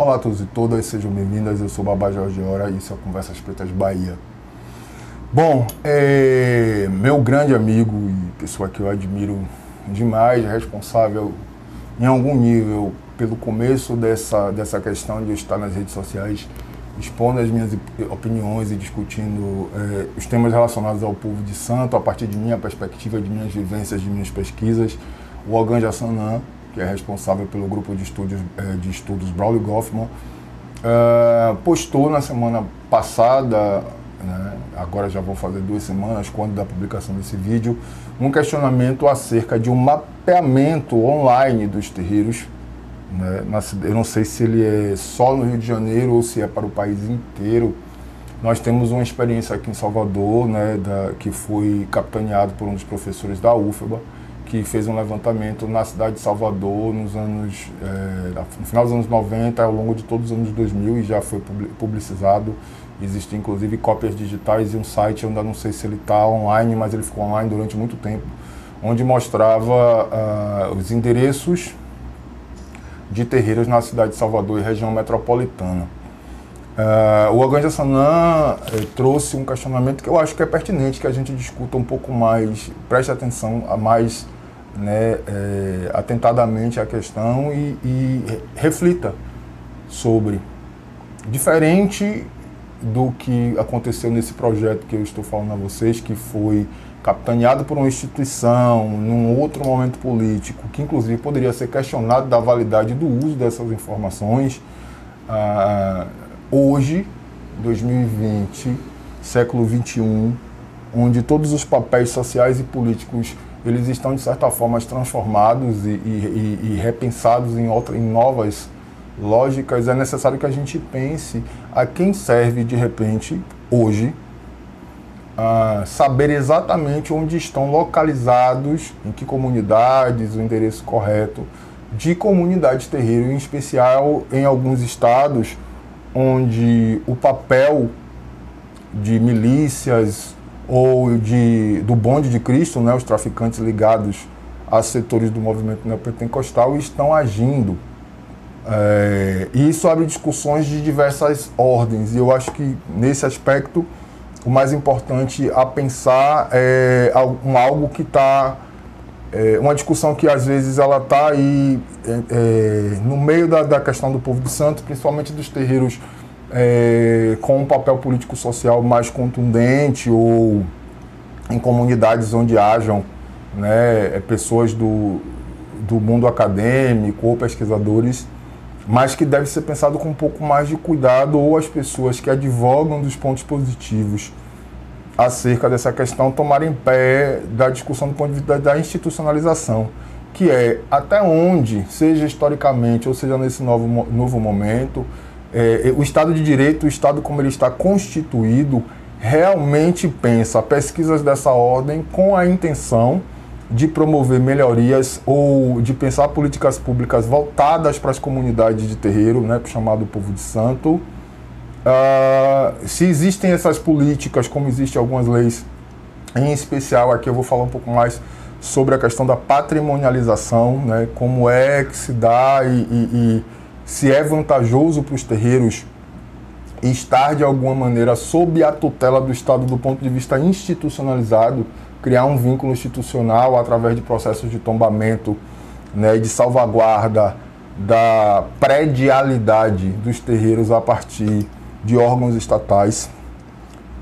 Olá a todos e todas, sejam bem-vindas. Eu sou Babá Jorge Ora e isso é o Conversas Pretas Bahia. Bom, meu grande amigo e pessoa que eu admiro demais, responsável em algum nível pelo começo dessa questão de eu estar nas redes sociais, expondo as minhas opiniões e discutindo os temas relacionados ao povo de Santo, a partir de minha perspectiva, de minhas vivências, de minhas pesquisas, o Ogan Jassanã, que é responsável pelo grupo de estudos Braulio Goffman, postou na semana passada, né, agora já vão fazer 2 semanas, quando da publicação desse vídeo, um questionamento acerca de um mapeamento online dos terreiros, né, eu não sei se ele é só no Rio de Janeiro ou se é para o país inteiro. Nós temos uma experiência aqui em Salvador, né, que foi capitaneado por um dos professores da UFBA, que fez um levantamento na cidade de Salvador no final dos anos 90, ao longo de todos os anos 2000, e já foi publicizado. Existem inclusive cópias digitais e um site, eu ainda não sei se ele está online, mas ele ficou online durante muito tempo, onde mostrava os endereços de terreiros na cidade de Salvador e região metropolitana. O Ogan Jassanã trouxe um questionamento que eu acho que é pertinente que a gente discuta um pouco mais, preste atenção a mais, né, atentadamente a questão e reflita sobre. Diferente do que aconteceu nesse projeto que eu estou falando a vocês, que foi capitaneado por uma instituição, num outro momento político, que inclusive poderia ser questionado da validade do uso dessas informações, hoje, 2020, século XXI, onde todos os papéis sociais e políticos eles estão, de certa forma, transformados e repensados em novas lógicas, é necessário que a gente pense a quem serve, de repente, hoje, saber exatamente onde estão localizados, em que comunidades, o endereço correto de comunidades terreiro, em especial em alguns estados onde o papel de milícias ou do bonde de Cristo, né, os traficantes ligados a setores do movimento neopentecostal, estão agindo. E isso abre discussões de diversas ordens, e eu acho que nesse aspecto o mais importante a pensar é algo que está, uma discussão que às vezes ela está aí no meio da questão do povo de Santo, principalmente dos terreiros com um papel político-social mais contundente, ou em comunidades onde hajam, né, pessoas do mundo acadêmico ou pesquisadores, mas que deve ser pensado com um pouco mais de cuidado, ou as pessoas que advogam dos pontos positivos acerca dessa questão tomarem pé da discussão do ponto de vista da institucionalização, que é até onde, seja historicamente ou seja nesse novo momento, o Estado de Direito, o Estado como ele está constituído, realmente pensa pesquisas dessa ordem com a intenção de promover melhorias ou de pensar políticas públicas voltadas para as comunidades de terreiro, né, chamado povo de Santo. Se existem essas políticas, como existem algumas leis, em especial aqui eu vou falar um pouco mais sobre a questão da patrimonialização, né, como é que se dá e se é vantajoso para os terreiros estar de alguma maneira sob a tutela do Estado do ponto de vista institucionalizado, criar um vínculo institucional através de processos de tombamento, né, de salvaguarda da predialidade dos terreiros a partir de órgãos estatais.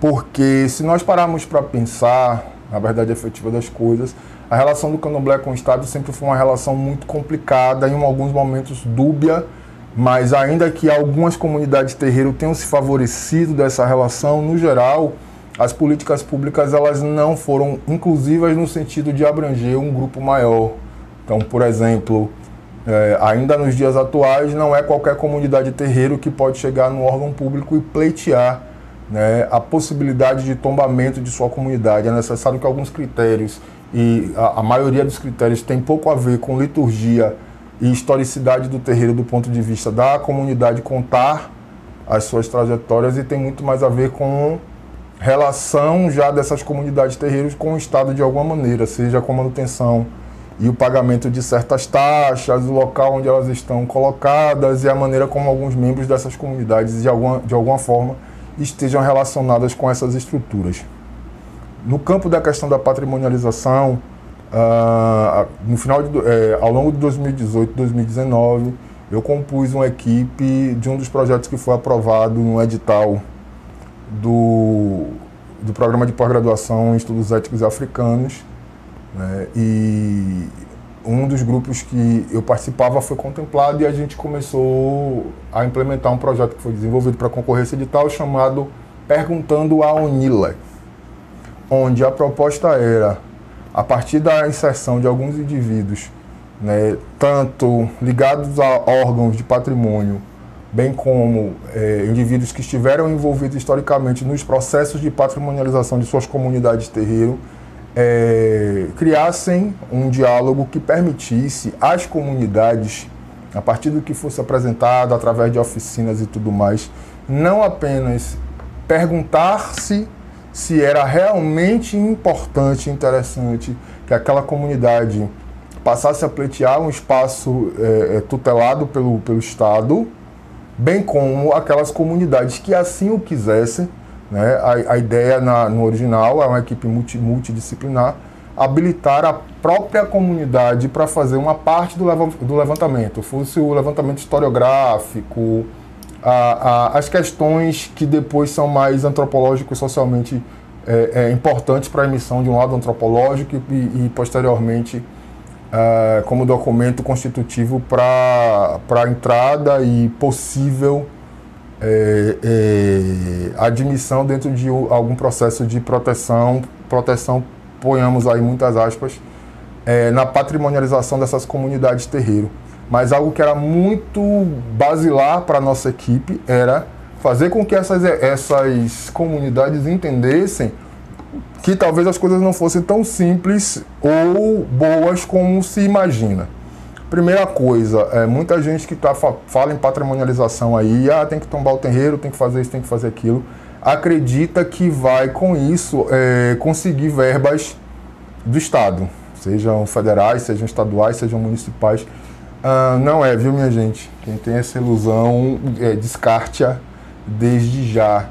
Porque se nós pararmos para pensar na verdade efetiva das coisas, a relação do candomblé com o Estado sempre foi uma relação muito complicada, em alguns momentos dúbia, mas ainda que algumas comunidades terreiro tenham se favorecido dessa relação, no geral, as políticas públicas elas não foram inclusivas no sentido de abranger um grupo maior. Então, por exemplo, ainda nos dias atuais, não é qualquer comunidade terreiro que pode chegar no órgão público e pleitear, né, a possibilidade de tombamento de sua comunidade. É necessário que alguns critérios, e a maioria dos critérios tem pouco a ver com liturgia e historicidade do terreiro do ponto de vista da comunidade contar as suas trajetórias, e tem muito mais a ver com relação já dessas comunidades terreiros com o Estado de alguma maneira, seja com manutenção e o pagamento de certas taxas, o local onde elas estão colocadas e a maneira como alguns membros dessas comunidades, de alguma forma, estejam relacionadas com essas estruturas. No campo da questão da patrimonialização, ao longo de 2018 e 2019, eu compus uma equipe de um dos projetos que foi aprovado no edital do Programa de Pós-Graduação em Estudos Éticos e Africanos, né? E um dos grupos que eu participava foi contemplado e a gente começou a implementar um projeto que foi desenvolvido para concorrer a esse edital chamado Perguntando a UNILE, onde a proposta era, a partir da inserção de alguns indivíduos, né, tanto ligados a órgãos de patrimônio, bem como indivíduos que estiveram envolvidos historicamente nos processos de patrimonialização de suas comunidades terreiro, criassem um diálogo que permitisse às comunidades, a partir do que fosse apresentado, através de oficinas e tudo mais, não apenas perguntar-se se era realmente importante e interessante que aquela comunidade passasse a pleitear um espaço tutelado pelo Estado, bem como aquelas comunidades que assim o quisessem, né? A ideia no original é uma equipe multidisciplinar, habilitar a própria comunidade para fazer uma parte do levantamento, fosse o levantamento historiográfico, as questões que depois são mais antropológicos e socialmente importantes para a emissão de um laudo antropológico e posteriormente como documento constitutivo para a entrada e possível admissão dentro de algum processo de proteção, ponhamos aí muitas aspas, na patrimonialização dessas comunidades terreiro. Mas algo que era muito basilar para a nossa equipe era fazer com que essas comunidades entendessem que talvez as coisas não fossem tão simples ou boas como se imagina. Primeira coisa, muita gente que fala em patrimonialização aí, tem que tombar o terreiro, tem que fazer isso, tem que fazer aquilo, acredita que vai com isso conseguir verbas do Estado, sejam federais, sejam estaduais, sejam municipais. Não é, viu, minha gente? Quem tem essa ilusão, descarte-a desde já.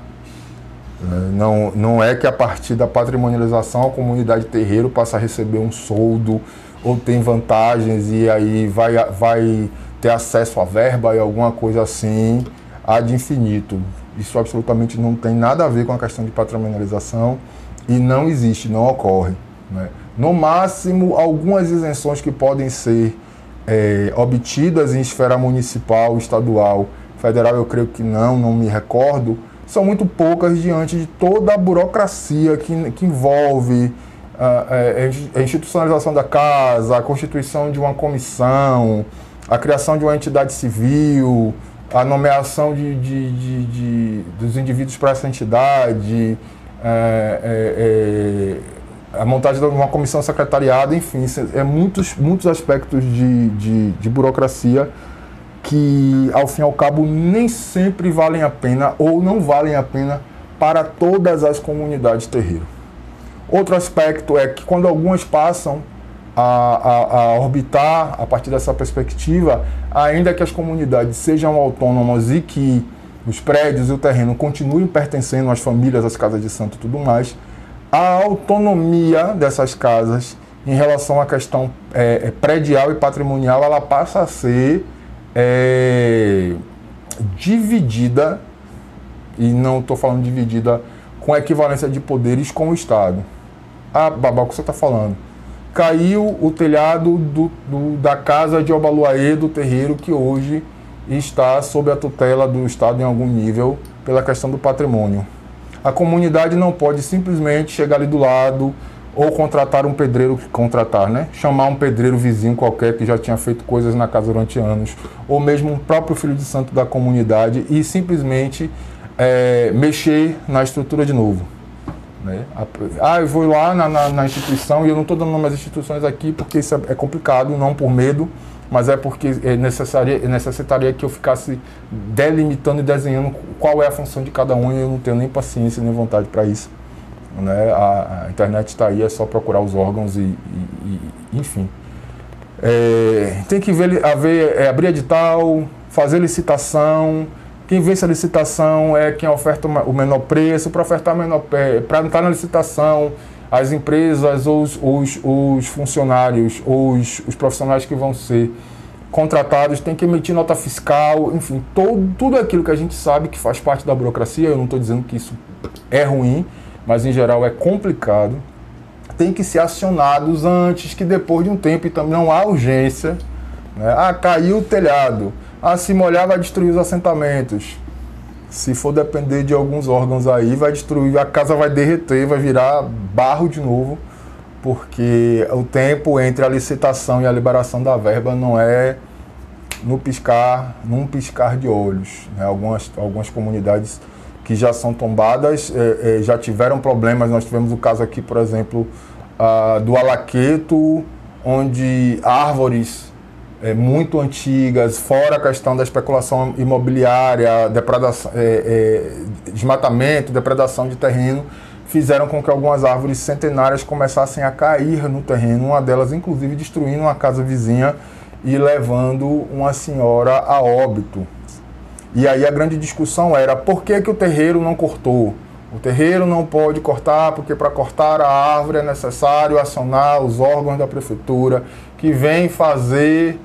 Não é que a partir da patrimonialização a comunidade terreiro passa a receber um soldo ou tem vantagens e aí vai ter acesso à verba e alguma coisa assim ad infinito. Isso absolutamente não tem nada a ver com a questão de patrimonialização e não existe, não ocorre, né? No máximo, algumas isenções que podem ser obtidas em esfera municipal, estadual, federal, eu creio que não me recordo, são muito poucas diante de toda a burocracia que envolve a institucionalização da casa, a constituição de uma comissão, a criação de uma entidade civil, a nomeação dos indivíduos para essa entidade, a montagem de uma comissão secretariada, enfim, muitos aspectos de burocracia que, ao fim e ao cabo, nem sempre valem a pena ou não valem a pena para todas as comunidades terreiro. Outro aspecto é que quando algumas passam a orbitar a partir dessa perspectiva, ainda que as comunidades sejam autônomas e que os prédios e o terreno continuem pertencendo às famílias, às casas de santo e tudo mais, a autonomia dessas casas em relação à questão predial e patrimonial, ela passa a ser dividida, e não estou falando dividida com equivalência de poderes com o Estado. Babá, o que você está falando? Caiu o telhado da casa de Obaluaê, do terreiro, que hoje está sob a tutela do Estado em algum nível pela questão do patrimônio. A comunidade não pode simplesmente chegar ali do lado ou contratar um pedreiro, chamar um pedreiro vizinho qualquer que já tinha feito coisas na casa durante anos, ou mesmo um próprio filho de santo da comunidade e simplesmente mexer na estrutura de novo. Né? Eu vou lá na instituição, e eu não estou dando nome às instituições aqui porque isso é complicado, não por medo, mas é porque necessitaria que eu ficasse delimitando e desenhando qual é a função de cada um, e eu não tenho nem paciência nem vontade para isso. Né? A internet está aí, é só procurar os órgãos e enfim. Tem que abrir edital, fazer licitação. Quem vence a licitação é quem oferta o menor preço. Para ofertar menor preço, para entrar na licitação, as empresas, os funcionários, os profissionais que vão ser contratados têm que emitir nota fiscal, enfim, tudo aquilo que a gente sabe que faz parte da burocracia. Eu não estou dizendo que isso é ruim, mas em geral é complicado. Tem que ser acionados antes, que depois de um tempo, e também não há urgência, né? Caiu o telhado, se molhar vai destruir os assentamentos. Se for depender de alguns órgãos aí, vai destruir, a casa vai derreter, vai virar barro de novo, porque o tempo entre a licitação e a liberação da verba não é num piscar de olhos, né? Algumas comunidades que já são tombadas já tiveram problemas. Nós tivemos o caso aqui, por exemplo, do Alaqueto, onde árvores muito antigas, fora a questão da especulação imobiliária, desmatamento, depredação de terreno, fizeram com que algumas árvores centenárias começassem a cair no terreno, uma delas inclusive destruindo uma casa vizinha e levando uma senhora a óbito. E aí a grande discussão era por que o terreiro não cortou? O terreiro não pode cortar porque para cortar a árvore é necessário acionar os órgãos da prefeitura, que vêm fazer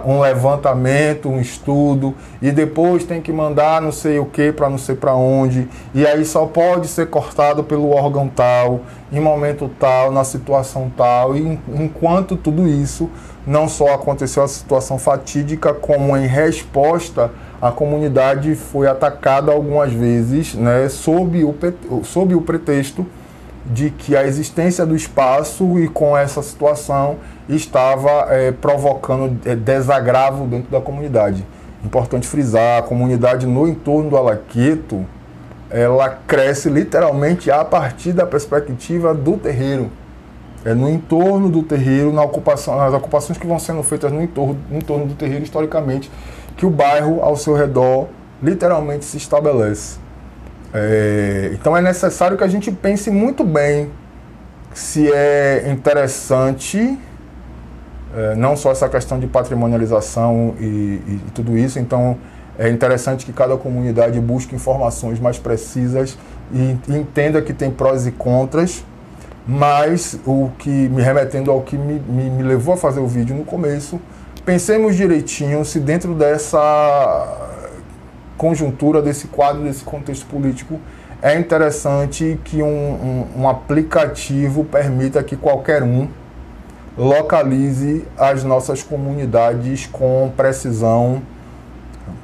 um levantamento, um estudo, e depois tem que mandar não sei o que para não sei para onde, e aí só pode ser cortado pelo órgão tal, em momento tal, na situação tal. E enquanto tudo isso, não só aconteceu a situação fatídica, como em resposta a comunidade foi atacada algumas vezes, né, sob o pretexto de que a existência do espaço e com essa situação estava provocando desagravo dentro da comunidade. Importante frisar, a comunidade no entorno do Alaqueto, ela cresce literalmente a partir da perspectiva do terreiro. No entorno do terreiro, nas ocupações que vão sendo feitas no entorno do terreiro, historicamente, que o bairro ao seu redor literalmente se estabelece. Então é necessário que a gente pense muito bem se é interessante, não só essa questão de patrimonialização e tudo isso. Então é interessante que cada comunidade busque informações mais precisas e entenda que tem prós e contras, mas o que me remetendo ao que me levou a fazer o vídeo no começo, pensemos direitinho se dentro dessa conjuntura, desse quadro, desse contexto político, é interessante que um aplicativo permita que qualquer um localize as nossas comunidades com precisão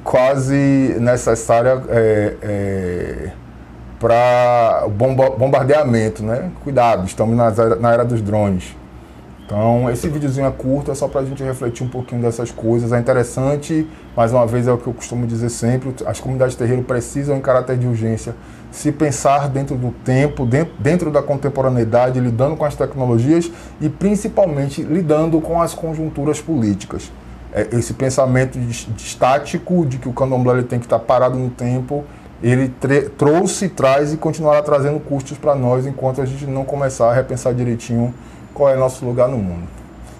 quase necessária para bombardeamento, né? Cuidado, estamos na era dos drones. Então, esse videozinho é curto, é só para a gente refletir um pouquinho dessas coisas. É interessante, mais uma vez, é o que eu costumo dizer sempre, as comunidades de terreiro precisam, em caráter de urgência, se pensar dentro do tempo, dentro da contemporaneidade, lidando com as tecnologias e, principalmente, lidando com as conjunturas políticas. Esse pensamento estático de que o candomblé ele tem que estar parado no tempo, ele traz e continuará trazendo custos para nós enquanto a gente não começar a repensar direitinho qual é nosso lugar no mundo.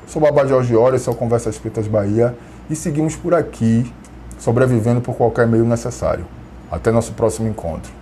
Sou Babá Jorge Ora, esse é o Conversas Pretas Bahia, e seguimos por aqui, sobrevivendo por qualquer meio necessário. Até nosso próximo encontro.